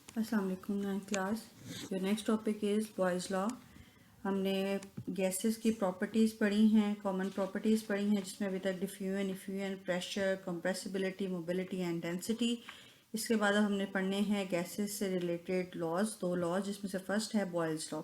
अस्सलाम वालेकुम nine class. Your next topic is boys law. हमने गैसेस की प्रॉपर्टीज़ पढ़ी हैं, कॉमन प्रॉपर्टीज़ पढ़ी हैं, जिसमें अभी तक diffusion, effusion, pressure, compressibility, mobility and density. इसके बाद अब हमने पढ़ने हैं गैसेस से रिलेटेड लॉज, दो लॉज, जिसमें से फर्स्ट है बॉयल्स लॉ।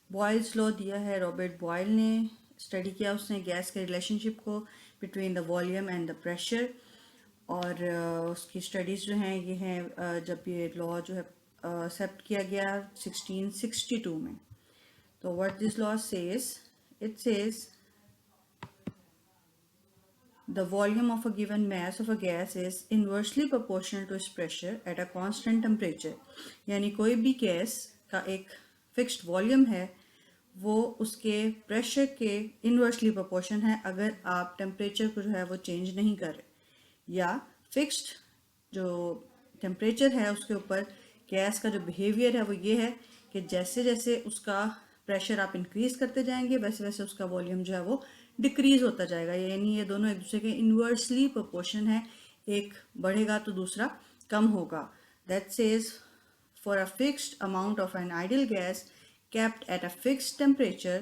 बॉयल्स लॉ दिया है रॉबर्ट बॉयल ने, स्टडी किया उसने गैस के रिलेशनशिप को between the volume and the pressure. और उसकी स्टडीज़ जो हैं ये हैं जब ये लॉ जो है एक्सेप्ट किया गया 1662 में। तो what this law says, it says the volume of a given mass of a gas is inversely proportional to its pressure at a constant temperature। यानी कोई भी गैस का एक फिक्स्ड वॉल्यूम है वो उसके प्रेशर के इन्वर्सली प्रोपोर्शन है अगर आप टेम्परेचर को जो है वो चेंज नहीं कर रहे, या फिक्स्ड जो टेम्परेचर है उसके ऊपर गैस का जो बिहेवियर है वो ये है कि जैसे जैसे उसका प्रेशर आप इंक्रीज करते जाएंगे वैसे वैसे उसका वॉल्यूम जो है वो डिक्रीज होता जाएगा। यानी ये दोनों एक दूसरे के इन्वर्सली प्रोपोर्शन है, एक बढ़ेगा तो दूसरा कम होगा। That says for a fixed amount of an ideal gas kept at a fixed temperature,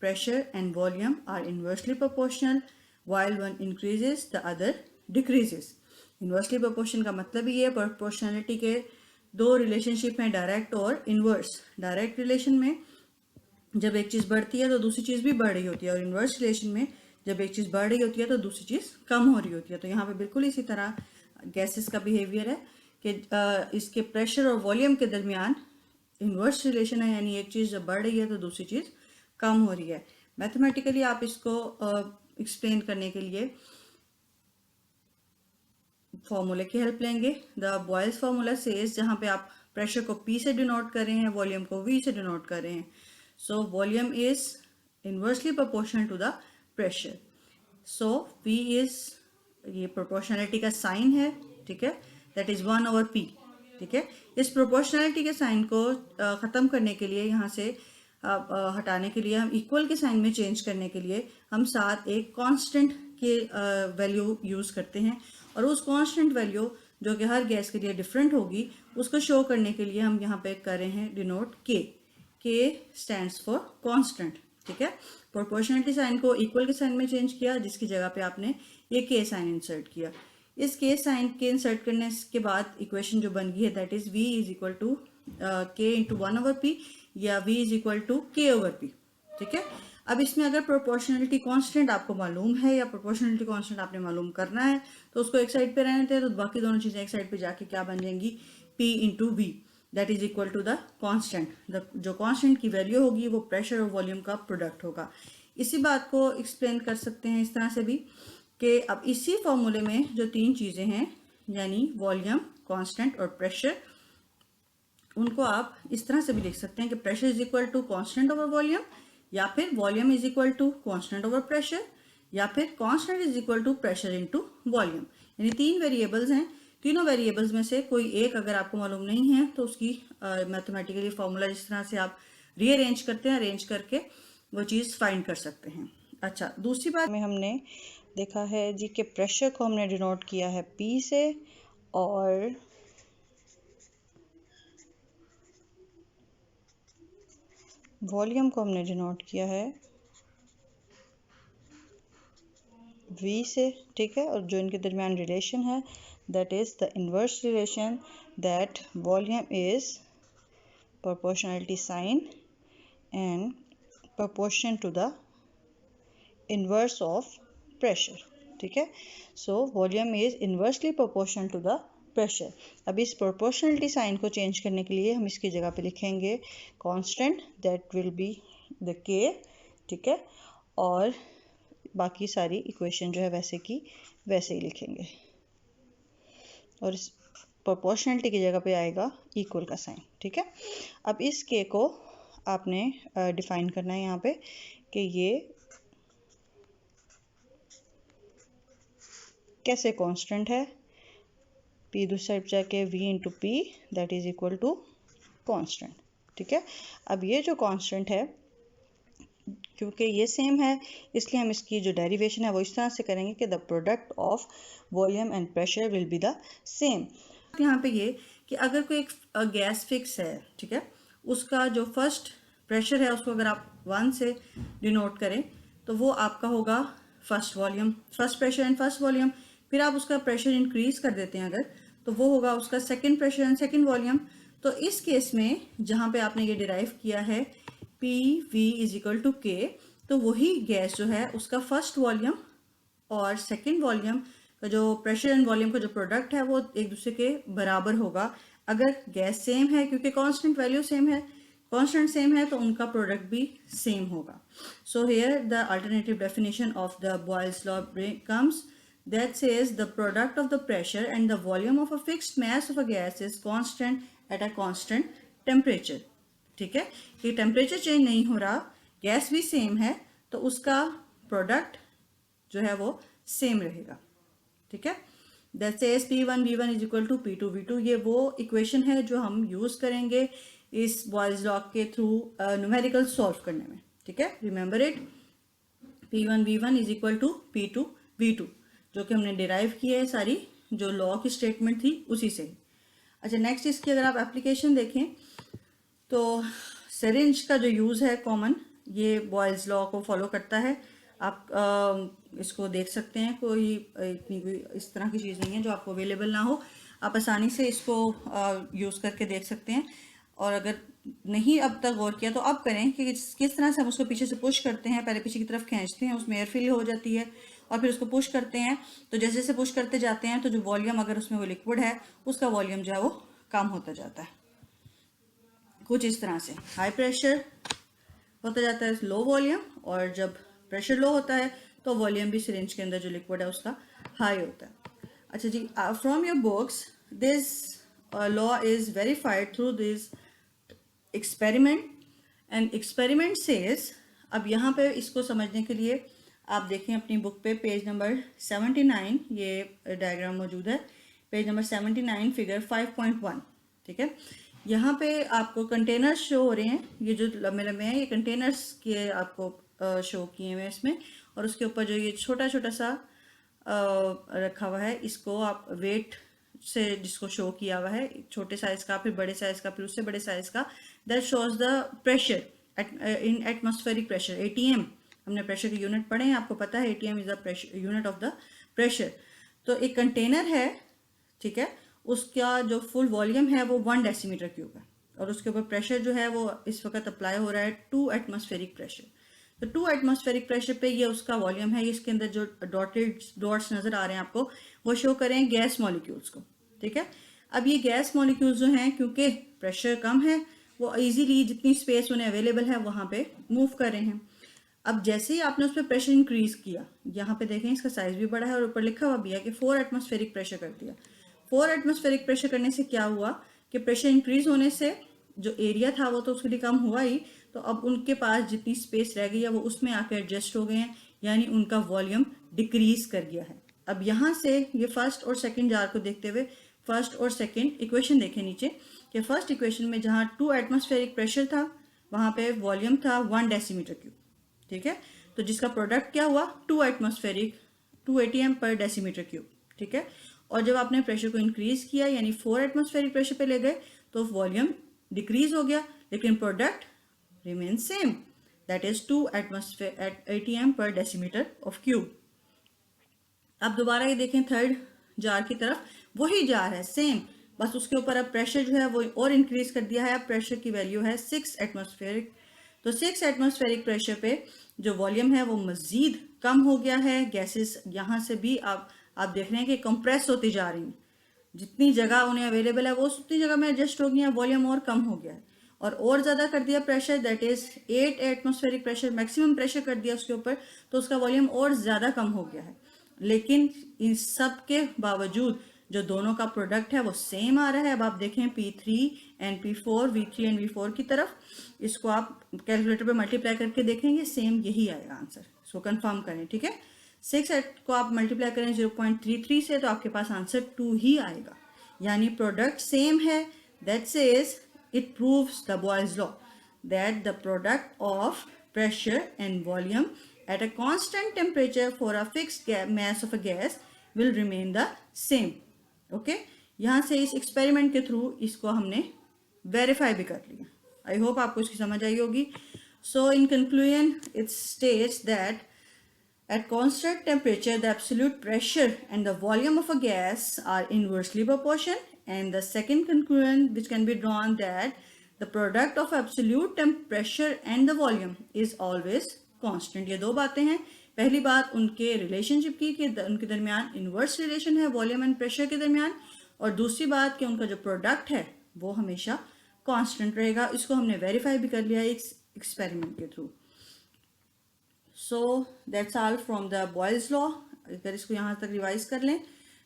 pressure and volume are inversely proportional, while one increases the other decreases। Inversely proportion का मतलब ही है proportionality के दो रिलेशनशिप हैं, direct और inverse. Direct relation में जब एक चीज़ बढ़ती है तो दूसरी चीज़ भी बढ़ रही होती है, और इन्वर्स रिलेशन में जब एक चीज़ बढ़ रही होती है तो दूसरी चीज़ कम हो रही होती है। तो यहाँ पे बिल्कुल इसी तरह गैसेस का बिहेवियर है कि इसके प्रेशर और वॉल्यूम के दरमियान इन्वर्स रिलेशन है, यानी एक चीज़ जब बढ़ रही है तो दूसरी चीज़ कम हो रही है। मैथमेटिकली आप इसको एक्सप्लेन करने के लिए फॉर्मूले की हेल्प लेंगे। द बॉयल्स फार्मूला सेज, जहाँ पे आप प्रेशर को P से डिनोट कर रहे हैं, वॉल्यूम को V से डिनोट कर रहे हैं। So volume is inversely proportional to the pressure. So V is, ये प्रोपोर्शनलिटी का साइन है, ठीक है, दैट इज 1/P। ठीक है, इस प्रोपोर्शनलिटी के साइन को ख़त्म करने के लिए, यहाँ से हटाने के लिए, हम इक्वल के साइन में चेंज करने के लिए हम साथ एक कांस्टेंट के वैल्यू यूज़ करते हैं, और उस कांस्टेंट वैल्यू जो कि हर गैस के लिए डिफरेंट होगी उसको शो करने के लिए हम यहाँ पे कर रहे हैं डिनोट के स्टैंड्स फॉर कांस्टेंट। ठीक है, प्रोपोर्शनलिटी साइन को इक्वल के साइन में चेंज किया, जिसकी जगह पे आपने ये के साइन इंसर्ट किया। इस के साइन के इंसर्ट करने के बाद इक्वेशन जो बन गई है that is v is equal to k into 1/P, या v is equal to k/P। ठीक है, अब इसमें अगर प्रोपोर्शनलिटी कांस्टेंट आपको मालूम है या प्रोपोर्शनलिटी कांस्टेंट आपने मालूम करना है तो उसको एक साइड पे रहने दें, तो बाकी दोनों चीज़ें एक साइड पे जाके क्या बन जाएंगी, p into v, that is equal to the constant. जो कांस्टेंट की वैल्यू होगी वो प्रेशर और वॉल्यूम का प्रोडक्ट होगा। इसी बात को एक्सप्लेन कर सकते हैं इस तरह से भी कि अब इसी फॉर्मूले में जो तीन चीज़ें हैं, यानी वॉल्यूम, कांस्टेंट और प्रेशर, उनको आप इस तरह से भी लिख सकते हैं कि pressure is equal to constant over volume, या फिर volume is equal to constant over pressure, या फिर constant is equal to pressure into volume. यानी तीन वेरिएबल्स हैं, तीनों वेरिएबल्स में से कोई एक अगर आपको मालूम नहीं है तो उसकी मैथमेटिकली फॉर्मूला जिस तरह से आप रीअरेंज करते हैं, अरेंज करके वो चीज़ फाइंड कर सकते हैं। अच्छा, दूसरी बात में हमने देखा है जी कि प्रेशर को हमने डिनोट किया है P से, और वॉल्यूम को हमने डिनोट किया है V से। ठीक है, और जो इनके दरमियान रिलेशन है that is the inverse relation, that volume is proportionality sign and proportion to the inverse of pressure. ठीक है, so volume is inversely proportional to the pressure. अब इस प्रोपोर्शनलिटी साइन को चेंज करने के लिए हम इसकी जगह पे लिखेंगे constant, that will be the के। ठीक है, और बाकी सारी इक्वेशन जो है वैसे की वैसे ही लिखेंगे, और इस प्रोपोर्शनलिटी की जगह पे आएगा इक्वल का साइन। ठीक है, अब इस के को आपने डिफाइन करना है यहाँ पे कि ये कैसे कांस्टेंट है, P दूसरी साइड जाके V into p, that is equal to constant. ठीक है, अब ये जो कांस्टेंट है, क्योंकि ये सेम है इसलिए हम इसकी जो डेरिवेशन है वो इस तरह से करेंगे कि the product of volume and pressure will be the same. यहाँ पे ये कि अगर कोई एक गैस फिक्स है, ठीक है, उसका जो फर्स्ट प्रेशर है उसको अगर आप 1 से डिनोट करें तो वो आपका होगा first volume, first pressure and first volume. फिर आप उसका प्रेशर इंक्रीज कर देते हैं अगर, तो वो होगा उसका second pressure and second volume. तो इस केस में जहाँ पे आपने ये डिराइव किया है p v is equal to k, तो वही गैस जो है उसका फर्स्ट वॉल्यूम और सेकंड वॉल्यूम का जो प्रेशर एंड वॉल्यूम का जो प्रोडक्ट है वो एक दूसरे के बराबर होगा। अगर गैस सेम है, क्योंकि कांस्टेंट वैल्यू सेम है, कांस्टेंट सेम है, तो उनका प्रोडक्ट भी सेम होगा। So here the alternative definition of the Boyle's law comes that says the product of the pressure and the volume of a fixed mass of a gas is constant at a constant temperature। ठीक है, ये temperature change नहीं हो रहा, gas भी same है, तो उसका प्रोडक्ट जो है वो सेम रहेगा। ठीक है, that says P1 V1 is equal to P2 V2। ये वो इक्वेशन है जो हम यूज करेंगे इस बॉयल्स लॉ के थ्रू न्यूमेरिकल सॉल्व करने में। ठीक है, remember it, P1 V1 is equal to P2 V2, जो कि हमने डिराइव की है सारी जो लॉ की स्टेटमेंट थी उसी से। अच्छा, नेक्स्ट इसकी अगर आप एप्लीकेशन देखें तो सिरिंज का जो यूज़ है कॉमन, ये बॉयल्स लॉ को फॉलो करता है। आप इसको देख सकते हैं, कोई इतनी कोई इस तरह की चीज़ नहीं है जो आपको अवेलेबल ना हो, आप आसानी से इसको यूज़ करके देख सकते हैं। और अगर नहीं अब तक गौर किया तो अब करें कि किस तरह से हम उसको पीछे से पुश करते हैं, पहले पीछे की तरफ खींचते हैं, उसमें एयर फिल हो जाती है, और फिर उसको पुश करते हैं। तो जैसे जैसे पुश करते जाते हैं तो जो वॉल्यूम अगर उसमें वो लिक्विड है उसका वॉल्यूम जो है वो कम होता जाता है, कुछ इस तरह से। हाई प्रेशर होता जाता है लो वॉल्यूम, और जब प्रेशर लो होता है तो वॉल्यूम भी सिरिंज के अंदर जो लिक्विड है उसका हाई होता है। अच्छा जी, from your books this law is verified through this experiment, and experiment says, अब यहाँ पे इसको समझने के लिए आप देखें अपनी बुक पे पेज नंबर 79, ये डायग्राम मौजूद है, पेज नंबर 79 फिगर 5.1। ठीक है, यहाँ पे आपको कंटेनर्स शो हो रहे हैं, ये जो लंबे लंबे हैं ये कंटेनर्स के आपको शो किए हुए हैं इसमें, और उसके ऊपर जो ये छोटा छोटा सा रखा हुआ है, इसको आप वेट से जिसको शो किया हुआ है, छोटे साइज का, फिर बड़े साइज का, फिर उससे बड़े साइज का, that shows the pressure in atmospheric pressure, ATM। हमने प्रेशर के यूनिट पढ़े हैं, आपको पता है ATM is the pressure unit of the pressure. तो एक कंटेनर है, ठीक है, उसका जो फुल वॉल्यूम है वो 1 डेसीमीटर क्यूब है, और उसके ऊपर प्रेशर जो है वो इस वक्त अप्लाई हो रहा है 2 एटमॉस्फेरिक प्रेशर। तो 2 एटमॉस्फेरिक प्रेशर पे ये उसका वॉल्यूम है। इसके अंदर जो डॉटेड डॉट्स नजर आ रहे हैं आपको, वो शो करें गैस मॉलिक्यूल्स को। ठीक है, अब ये गैस मॉलिक्यूल्स जो हैं, क्योंकि प्रेशर कम है, वो इजीली जितनी स्पेस उन्हें अवेलेबल है वहां पे मूव कर रहे हैं। अब जैसे ही आपने उस पर प्रेशर इंक्रीज किया, यहाँ पे देखें इसका साइज भी बड़ा है और ऊपर लिखा हुआ भी है कि 4 एटमॉस्फेरिक प्रेशर कर दिया। 4 एटमॉस्फेरिक प्रेशर करने से क्या हुआ कि प्रेशर इंक्रीज होने से जो एरिया था वो तो उसके लिए कम हुआ ही, तो अब उनके पास जितनी स्पेस रह गई है वो उसमें आकर एडजस्ट हो गए हैं, यानी उनका वॉल्यूम डिक्रीज कर गया है। अब यहाँ से ये फर्स्ट और सेकंड जार को देखते हुए फर्स्ट और सेकंड इक्वेशन देखें नीचे, कि फर्स्ट इक्वेशन में जहाँ 2 एटमॉस्फेरिक प्रेशर था वहाँ पे वॉल्यूम था 1 डेसीमीटर क्यूब। ठीक है, तो जिसका प्रोडक्ट क्या हुआ 2 ATM पर डेसीमीटर क्यूब। ठीक है, और जब आपने प्रेशर को इंक्रीज किया यानी 4 एटमॉस्फेरिक प्रेशर पे ले गए तो वॉल्यूम डिक्रीज हो गया, लेकिन product remain same, that is 2 ATM पर डेसीमीटर ऑफ क्यूब। अब दोबारा ये देखें थर्ड जार की तरफ, वही जार है सेम, बस उसके ऊपर अब प्रेशर जो है वो और इंक्रीज कर दिया है। अब प्रेशर की वैल्यू है 6 एटमॉस्फेरिक, तो 6 एटमॉस्फेरिक प्रेशर पे जो वॉल्यूम है वो मजीद कम हो गया है। गैसेस यहाँ से भी आप देख रहे हैं कि कंप्रेस होती जा रही हैं, जितनी जगह उन्हें अवेलेबल है वो उतनी जगह में एडजस्ट हो गई है, वॉल्यूम और कम हो गया है, और ज़्यादा कर दिया pressure, that is 8 atmospheric pressure, maximum pressure कर दिया उसके ऊपर, तो उसका वॉल्यूम और ज़्यादा कम हो गया है। लेकिन इन सब के बावजूद जो दोनों का प्रोडक्ट है वो सेम आ रहा है। अब आप देखें P3 and P4, V3 and V4 की तरफ, इसको आप कैलकुलेटर पे मल्टीप्लाई करके देखेंगे, सेम यही आएगा आंसर। इसको कंफर्म करें, ठीक है, 6 को आप मल्टीप्लाई करें 0.33 से तो आपके पास आंसर 2 ही आएगा, यानी प्रोडक्ट सेम है। That says it proves the Boyle's law that the product of pressure and volume at a constant temperature for a fixed mass of a gas will remain the same. Okay, यहाँ से इस experiment के through इसको हमने verify भी कर लिया। I hope आपको इसकी समझ आई होगी। So in conclusion it states that at constant temperature, the absolute pressure and the volume of a gas are inversely proportional. And the second conclusion which can be drawn that the product of absolute pressure and the volume is always constant. ये दो बातें हैं। पहली बात उनके relationship की कि उनके दरमियान इन्वर्स रिलेशन है वॉल्यूम एंड प्रेशर के दरमियान, और दूसरी बात कि उनका जो प्रोडक्ट है वो हमेशा कांस्टेंट रहेगा। इसको हमने वेरीफाई भी कर लिया इस एक्सपेरिमेंट के through. So that's all from the Boyle's law. अगर इसको यहाँ तक रिवाइज कर लें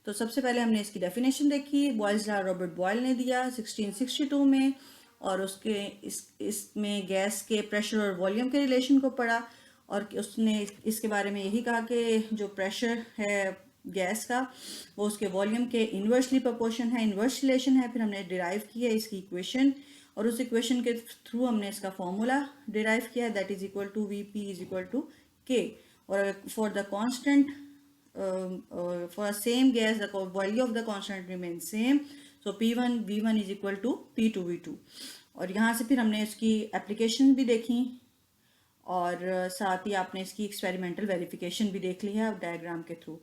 तो सबसे पहले हमने इसकी डेफिनेशन देखी। बॉयल्स लॉ रॉबर्ट बॉयल ने दिया 1662 में, और उसके इसमें गैस के प्रेशर और वॉल्यूम के रिलेशन को पढ़ा, और उसने इसके बारे में यही कहा कि जो प्रेशर है गैस का वो उसके वॉल्यूम के इन्वर्सली प्रोपोर्शन है, इन्वर्स रिलेशन है। फिर हमने डिराइव किया इसकी इक्वेशन, और उस इक्वेशन के थ्रू हमने इसका फॉर्मूला डिराइव किया, that is equal to v p is equal to k. और for the constant for same gas the value of the constant remain same, so P1 V1 is equal to P2 V2। और यहाँ से फिर हमने इसकी application भी देखी, और साथ ही आपने इसकी एक्सपेरिमेंटल वेरिफिकेशन भी देख ली है डायग्राम के through.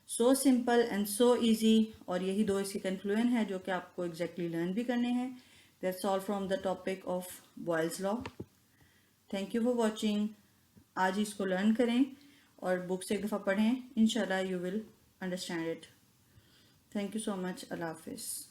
So simple and so easy, और यही दो इसके कंक्लूजन है जो कि आपको एग्जैक्टली लर्न भी करने हैं। That's all from the topic of Boyle's law. Thank you for watching. आज ही इसको लर्न करें और बुक से एक दफ़ा पढ़ें, इंशाल्लाह you will understand it. Thank you so much. अल्लाह हाफिज़।